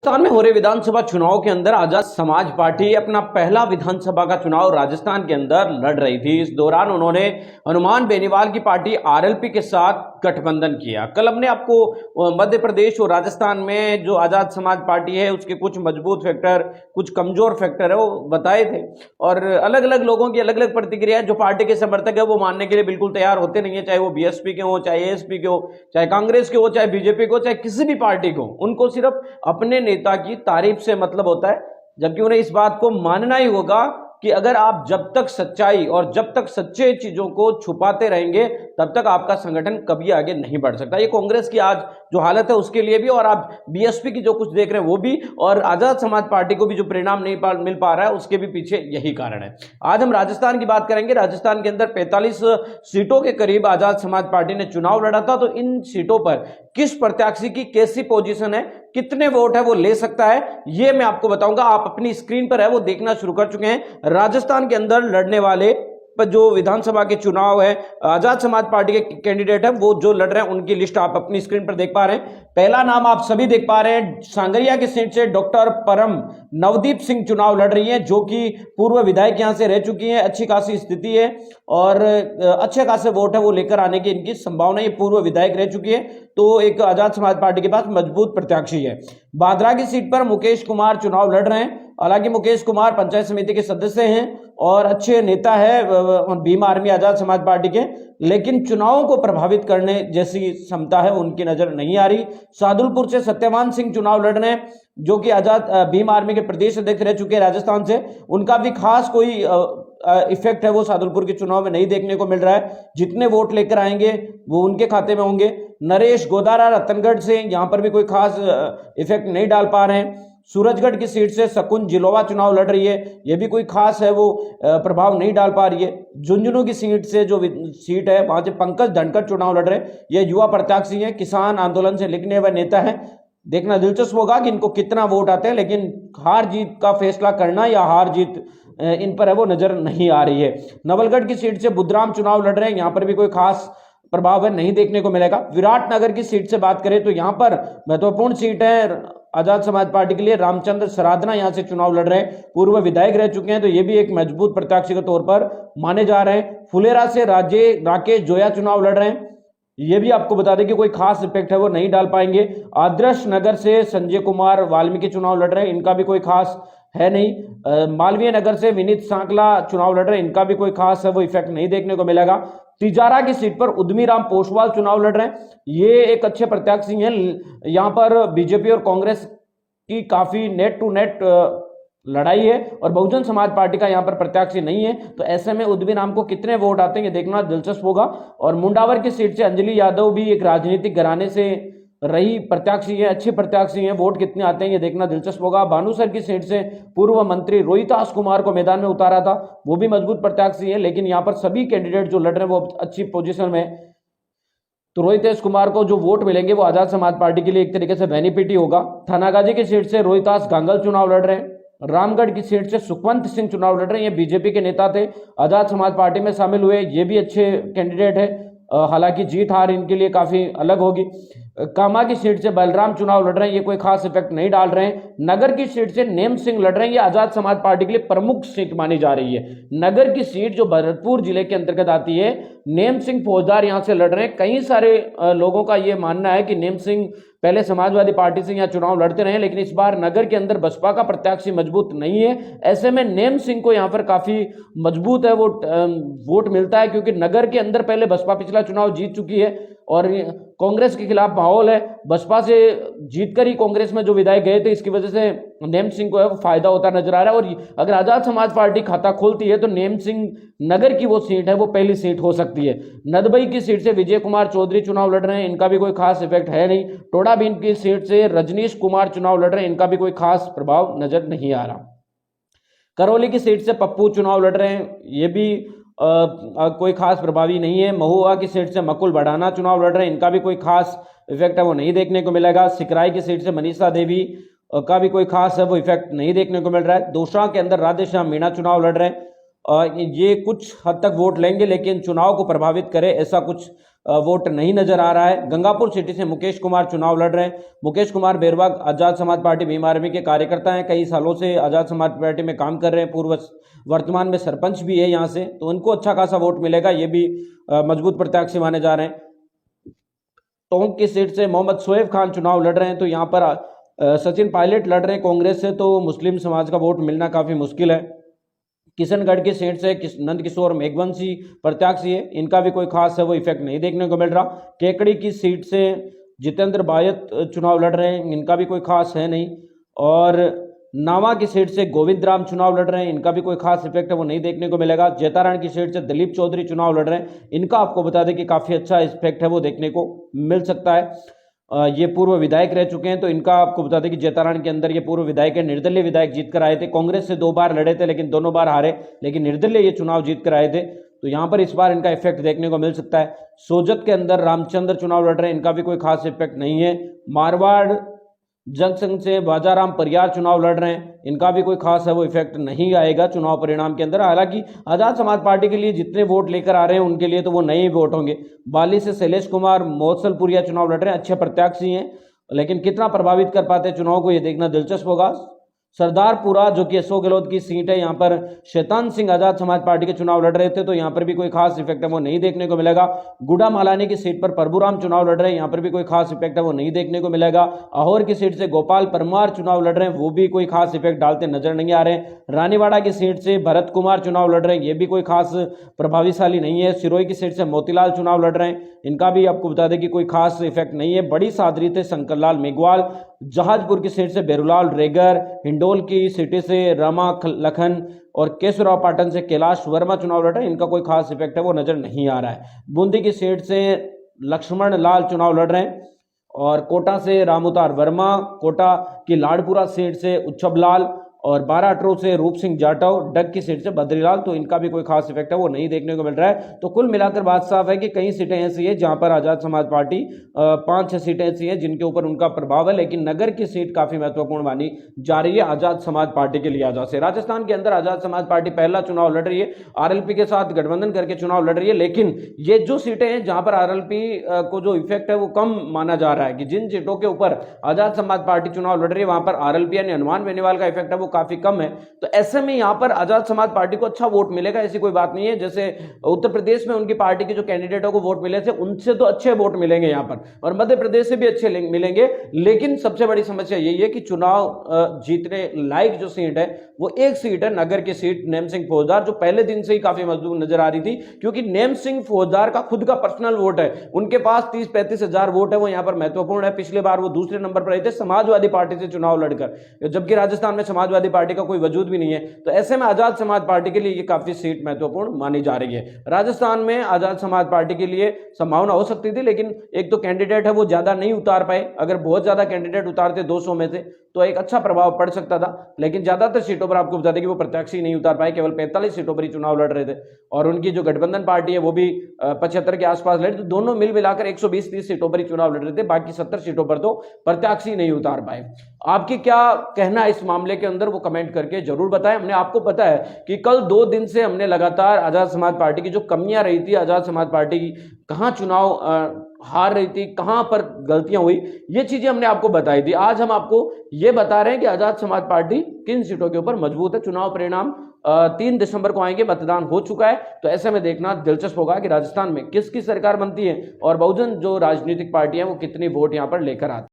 राजस्थान में हो रहे विधानसभा चुनाव के अंदर आजाद समाज पार्टी अपना पहला विधानसभा का चुनाव राजस्थान के अंदर लड़ रही थी। इस दौरान उन्होंने हनुमान बेनीवाल की पार्टी आरएलपी के साथ गठबंधन किया। कल हमने आपको मध्य प्रदेश और राजस्थान में जो आजाद समाज पार्टी है उसके कुछ मजबूत फैक्टर, कुछ कमजोर फैक्टर है वो बताए थे और अलग अलग लोगों की अलग अलग प्रतिक्रिया। जो पार्टी के समर्थक है वो मानने के लिए बिल्कुल तैयार होते नहीं है, चाहे वो बीएसपी के हो, चाहे एएसपी के हो, चाहे कांग्रेस के हो, चाहे बीजेपी को, चाहे किसी भी पार्टी को। उनको सिर्फ अपने नेता की तारीफ से मतलब होता है, जबकि उन्हें इस बात को मानना ही होगा कि अगर आप जब तक सच्चाई और जब तक सच्चे चीजों को छुपाते रहेंगे तब तक आपका संगठन कभी आगे नहीं बढ़ सकता। ये कांग्रेस की आज जो हालत है उसके लिए भी, और आप बीएसपी की जो कुछ देख रहे हैं वो भी, और आजाद समाज पार्टी को भी जो परिणाम नहीं मिल पा रहा है उसके भी पीछे यही कारण है। आज हम राजस्थान की बात करेंगे। राजस्थान के अंदर 45 सीटों के करीब आजाद समाज पार्टी ने चुनाव लड़ा था। तो इन सीटों पर किस प्रत्याशी की कैसी पोजीशन है, कितने वोट है वो ले सकता है, ये मैं आपको बताऊंगा। आप अपनी स्क्रीन पर है वो देखना शुरू कर चुके हैं। राजस्थान के अंदर लड़ने वाले जो विधानसभा के चुनाव है, आजाद समाज पार्टी के कैंडिडेट है वो जो लड़ रहे हैं उनकी लिस्ट आप अपनी स्क्रीन पर देख पा रहे हैं। पहला नाम आप सभी देख पा रहे हैं, सांगरिया की सीट से डॉक्टर परम नवदीप सिंह चुनाव लड़ रही हैं, जो कि पूर्व विधायक यहां से रह चुकी हैं। अच्छी खासी स्थिति है और अच्छे खासे वोट है वो लेकर आने की इनकी संभावना। ये पूर्व विधायक रह चुकी है तो एक आजाद समाज पार्टी के पास मजबूत प्रत्याशी है। बादरा की सीट पर मुकेश कुमार चुनाव लड़ रहे हैं। हालांकि मुकेश कुमार पंचायत समिति के सदस्य हैं और अच्छे नेता है भीम आर्मी आजाद समाज पार्टी के, लेकिन चुनावों को प्रभावित करने जैसी क्षमता है उनकी नजर नहीं आ रही। सादुलपुर से सत्यवान सिंह चुनाव लड़ रहे हैं, जो कि आजाद भीम आर्मी के प्रदेश अध्यक्ष रह चुके हैं राजस्थान से। उनका भी खास कोई इफेक्ट है वो सादुलपुर के चुनाव में नहीं देखने को मिल रहा है। जितने वोट लेकर आएंगे वो उनके खाते में होंगे। नरेश गोदारा रतनगढ़ से, यहां पर भी कोई खास इफेक्ट नहीं डाल पा रहे हैं। सूरजगढ़ की सीट से शकुन जिलोवा चुनाव लड़ रही है, यह भी कोई खास है वो प्रभाव नहीं डाल पा रही है। झुंझुनू की सीट से जो सीट है वहां से पंकज धनखड़ चुनाव लड़ रहे हैं। ये युवा प्रत्याशी हैं, किसान आंदोलन से लिखने हुए नेता हैं। देखना दिलचस्प होगा कि इनको कितना वोट आते हैं, लेकिन हार जीत का फैसला करना या हार जीत इन पर है वो नजर नहीं आ रही है। नवलगढ़ की सीट से बुद्धराम चुनाव लड़ रहे हैं, यहां पर भी कोई खास प्रभाव है नहीं देखने को मिलेगा। विराटनगर की सीट से बात करें तो यहां पर महत्वपूर्ण सीट है आजाद समाज पार्टी के लिए। रामचंद्र सराधना यहां से चुनाव लड़ रहे हैं, पूर्व विधायक रह चुके हैं, तो ये भी एक मजबूत प्रत्याशी के तौर पर माने जा रहे हैं। फुलेरा से राकेश जोया चुनाव लड़ रहे हैं, ये भी आपको बता दें कि कोई खास इफेक्ट है वो नहीं डाल पाएंगे। आदर्श नगर से संजय कुमार वाल्मीकि चुनाव लड़ रहे हैं, इनका भी कोई खास है नहीं। मालवीय नगर से विनीत सांकला चुनाव लड़ रहे हैं, इनका भी कोई खास है वो इफेक्ट नहीं देखने को मिलेगा। तिजारा की सीट पर उद्यमी राम पोसवाल चुनाव लड़ रहे हैं, ये एक अच्छे प्रत्याशी हैं। यहां पर बीजेपी और कांग्रेस की काफी नेट टू नेट लड़ाई है और बहुजन समाज पार्टी का यहां पर प्रत्याशी नहीं है, तो ऐसे में उद्यमी राम को कितने वोट आते हैं ये देखना दिलचस्प होगा। और मुंडावर की सीट से अंजलि यादव भी एक राजनीतिक घराने से रही प्रत्याशी है, अच्छी प्रत्याशी है, वोट कितने आते हैं ये देखना दिलचस्प होगा। भानुसर की सीट से पूर्व मंत्री रोहितास कुमार को मैदान में उतारा था, वो भी मजबूत प्रत्याशी है, लेकिन यहां पर सभी कैंडिडेट जो लड़ रहे हैं वो अच्छी पोजीशन में, तो रोहितास कुमार को जो वोट मिलेंगे वो आजाद समाज पार्टी के लिए एक तरीके से बेनिफिट ही होगा। थानागाजी की सीट से रोहितास गांगल चुनाव लड़ रहे हैं। रामगढ़ की सीट से सुखवंत सिंह चुनाव लड़ रहे हैं, ये बीजेपी के नेता थे, आजाद समाज पार्टी में शामिल हुए, ये भी अच्छे कैंडिडेट है, हालांकि जीत हार इनके लिए काफी अलग होगी। कामा की सीट से बलराम चुनाव लड़ रहे हैं, ये कोई खास इफेक्ट नहीं डाल रहे हैं। नगर की सीट से नेम सिंह लड़ रहे हैं, ये आजाद समाज पार्टी के लिए प्रमुख सीट मानी जा रही है। नगर की सीट जो भरतपुर जिले के अंतर्गत आती है, नेम सिंह फौजदार यहां से लड़ रहे हैं। कई सारे लोगों का यह मानना है कि नेम सिंह पहले समाजवादी पार्टी से यहां चुनाव लड़ते रहे, लेकिन इस बार नगर के अंदर बसपा का प्रत्याशी मजबूत नहीं है। ऐसे में नेम सिंह को यहां पर काफी मजबूत है वो वोट मिलता है, क्योंकि नगर के अंदर पहले बसपा पिछला चुनाव जीत चुकी है और कांग्रेस के खिलाफ माहौल है। बसपा से जीतकर ही कांग्रेस में जो विधायक गए थे, इसकी वजह से नेम सिंह को है फायदा होता नजर आ रहा है। और अगर आजाद समाज पार्टी खाता खोलती है तो नेम सिंह नगर की वो सीट है वो पहली सीट हो सकती है। नदबई की सीट से विजय कुमार चौधरी चुनाव लड़ रहे हैं, इनका भी कोई खास इफेक्ट है नहीं। टोडाबीन की सीट से रजनीश कुमार चुनाव लड़ रहे हैं, इनका भी कोई खास प्रभाव नजर नहीं आ रहा। करौली की सीट से पप्पू चुनाव लड़ रहे हैं, ये भी कोई खास प्रभावी नहीं है। महुआ की सीट से मकुल बढ़ाना चुनाव लड़ रहे हैं, इनका भी कोई खास इफेक्ट है वो नहीं देखने को मिलेगा। सिकराई की सीट से मनीषा देवी का भी कोई खास है वो इफेक्ट नहीं देखने को मिल रहा है। दोसा के अंदर राधेश्याम मीणा चुनाव लड़ रहे हैं ये कुछ हद तक वोट लेंगे, लेकिन चुनाव को प्रभावित करे ऐसा कुछ वोट नहीं नजर आ रहा है। गंगापुर सिटी से मुकेश कुमार चुनाव लड़ रहे हैं। मुकेश कुमार बेरवाग आजाद समाज पार्टी भीम आर्मी के कार्यकर्ता हैं, कई सालों से आजाद समाज पार्टी में काम कर रहे हैं, पूर्व वर्तमान में सरपंच भी है यहाँ से, तो उनको अच्छा खासा वोट मिलेगा, ये भी मजबूत प्रत्याशी माने जा रहे हैं। टोंक की सीट से मोहम्मद शोएब खान चुनाव लड़ रहे हैं, तो यहाँ पर सचिन पायलट लड़ रहे हैं कांग्रेस से, तो मुस्लिम समाज का वोट मिलना काफी मुश्किल है। किशनगढ़ की सीट से नंद किशोर मेघवंशी प्रत्याशी है, इनका भी कोई खास है वो इफेक्ट नहीं देखने को मिल रहा। केकड़ी की सीट से जितेंद्र बायत चुनाव लड़ रहे हैं, इनका भी कोई खास है नहीं। और नावा की सीट से गोविंद राम चुनाव लड़ रहे हैं, इनका भी कोई खास इफेक्ट है वो नहीं देखने को मिलेगा। जेतारण की सीट से दिलीप चौधरी चुनाव लड़ रहे हैं, इनका आपको बता दें कि काफी अच्छा इफेक्ट है वो देखने को मिल सकता है। ये पूर्व विधायक रह चुके हैं, तो इनका आपको बता दें कि जेतारण के अंदर ये पूर्व विधायक है, निर्दलीय विधायक जीत कर आए थे। कांग्रेस से 2 बार लड़े थे लेकिन दोनों बार हारे, लेकिन निर्दलीय ये चुनाव जीत कर आए थे, तो यहाँ पर इस बार इनका इफेक्ट देखने को मिल सकता है। सोजत के अंदर रामचंद्र चुनाव लड़ रहे हैं, इनका भी कोई खास इफेक्ट नहीं है। मारवाड़ जनसंघ से बाजाराम परियार चुनाव लड़ रहे हैं, इनका भी कोई खास है वो इफेक्ट नहीं आएगा चुनाव परिणाम के अंदर। हालांकि आजाद समाज पार्टी के लिए जितने वोट लेकर आ रहे हैं उनके लिए तो वो नए वोट होंगे। बाली से शैलेश कुमार मोहसलपुरिया चुनाव लड़ रहे हैं, अच्छे प्रत्याशी हैं, लेकिन कितना प्रभावित कर पाते हैं चुनाव को ये देखना दिलचस्प होगा। सरदारपुरा जो कि अशोक गहलोत की सीट है, यहाँ पर शैतान सिंह आजाद समाज पार्टी के चुनाव लड़ रहे थे, तो यहाँ पर भी कोई खास इफेक्ट है वो नहीं देखने को मिलेगा। गुड़ा मालानी की सीट पर प्रभुराम चुनाव लड़ रहे हैं, यहाँ पर भी कोई खास इफेक्ट है वो नहीं देखने को मिलेगा। अहोर की सीट से गोपाल परमार चुनाव लड़ रहे हैं, वो भी कोई खास इफेक्ट डालते नजर नहीं आ रहे हैं। रानीवाड़ा की सीट से भरत कुमार चुनाव लड़ रहे हैं, ये भी कोई खास प्रभावशाली नहीं है। सिरोही की सीट से मोतीलाल चुनाव लड़ रहे हैं, इनका भी आपको बता दें कि कोई खास इफेक्ट नहीं है। बड़ी सादरी से शंकरलाल मेघवाल, जहाजपुर की सीट से बेरूलाल रेगर, हिंडोल की सीटें से रमा लखन और केशवराव पाटन से कैलाश वर्मा चुनाव लड़ रहे हैं, इनका कोई खास इफेक्ट है वो नजर नहीं आ रहा है। बूंदी की सीट से लक्ष्मण लाल चुनाव लड़ रहे हैं और कोटा से रामउतार वर्मा, कोटा की लाड़पुरा सीट से उच्छब लाल और 12 से रूप सिंह जाटव, डग की सीट से बद्रीलाल, तो इनका भी कोई खास इफेक्ट है वो नहीं देखने को मिल रहा है। तो कुल मिलाकर बात साफ है कि कई सीटें ऐसी है जहां पर आजाद समाज पार्टी 5-6 सीटें ऐसी हैं जिनके ऊपर उनका प्रभाव है, लेकिन नगर की सीट काफी महत्वपूर्ण मानी जा रही है आजाद समाज पार्टी के लिए। आजाद से राजस्थान के अंदर आजाद समाज पार्टी पहला चुनाव लड़ रही है, आरएलपी के साथ गठबंधन करके चुनाव लड़ रही है, लेकिन ये जो सीटें हैं जहां पर आरएलपी को जो इफेक्ट है वो कम माना जा रहा है कि जिन सीटों के ऊपर आजाद समाज पार्टी चुनाव लड़ रही है वहां पर आरएलपी यानी हनुमान बेनीवाल का इफेक्ट है वो काफी कम है। तो ऐसे में यहां पर आजाद समाज पार्टी को अच्छा वोट मिलेगा, ऐसी कोई बात नहीं है। जैसे उत्तर प्रदेश में उनकी पार्टी के जो कैंडिडेटों को वोट मिले थे उनसे तो अच्छे वोट मिलेंगे यहां पर, और मध्य प्रदेश से भी अच्छे मिलेंगे, लेकिन सबसे बड़ी समस्या यही है कि चुनाव जीतने लायक जो सीट है वो एक सीट है नगर की सीट नेम सिंह फौजदार, जो पहले दिन से ही काफी मजबूत नजर आ रही थी, क्योंकि नेम सिंह फौजदार का खुद का पर्सनल वोट है, उनके पास 30-35 हजार वोट है, वो यहां पर महत्वपूर्ण है। पिछले बार वो दूसरे नंबर पर रहे थे समाजवादी पार्टी से चुनाव लड़कर, जबकि राजस्थान में समाजवादी पार्टी का कोई वजूद भी नहीं है। तो ऐसे में आजाद समाज पार्टी के लिए ये काफी सीट महत्वपूर्ण मानी जा रही है। राजस्थान में आजाद समाज पार्टी के लिए संभावना हो सकती थी, लेकिन एक तो कैंडिडेट है वो ज्यादा नहीं उतार पाए, अगर बहुत ज्यादा कैंडिडेट उतारते 200 में से तो एक अच्छा प्रभाव पड़ सकता था, लेकिन ज्यादातर सीटों पर आपको बता दें कि वो प्रत्याशी नहीं उतार पाए, केवल 45 सीटों पर ही चुनाव लड़ रहे थे, और उनकी जो गठबंधन पार्टी है वो भी 75 के आसपास लड़ी, तो दोनों मिल मिलाकर 120-30 सीटों पर ही चुनाव लड़ रहे थे, बाकी 70 सीटों पर तो प्रत्याशी नहीं उतार पाए। आपकी क्या कहना है इस मामले के अंदर वो कमेंट करके जरूर बताएं। हमने आपको पता है कि कल 2 दिन से हमने लगातार आजाद समाज पार्टी की जो कमियां रही थी, आजाद समाज पार्टी की कहां चुनाव हार रही थी, कहां पर गलतियां हुई, ये चीजें हमने आपको बताई थी। आज हम आपको ये बता रहे हैं कि आजाद समाज पार्टी किन सीटों के ऊपर मजबूत है। चुनाव परिणाम 3 दिसंबर को आएंगे, मतदान हो चुका है, तो ऐसे में देखना दिलचस्प होगा कि राजस्थान में किसकी सरकार बनती है और बहुजन जो राजनीतिक पार्टियां वो कितनी वोट यहां पर लेकर आती है।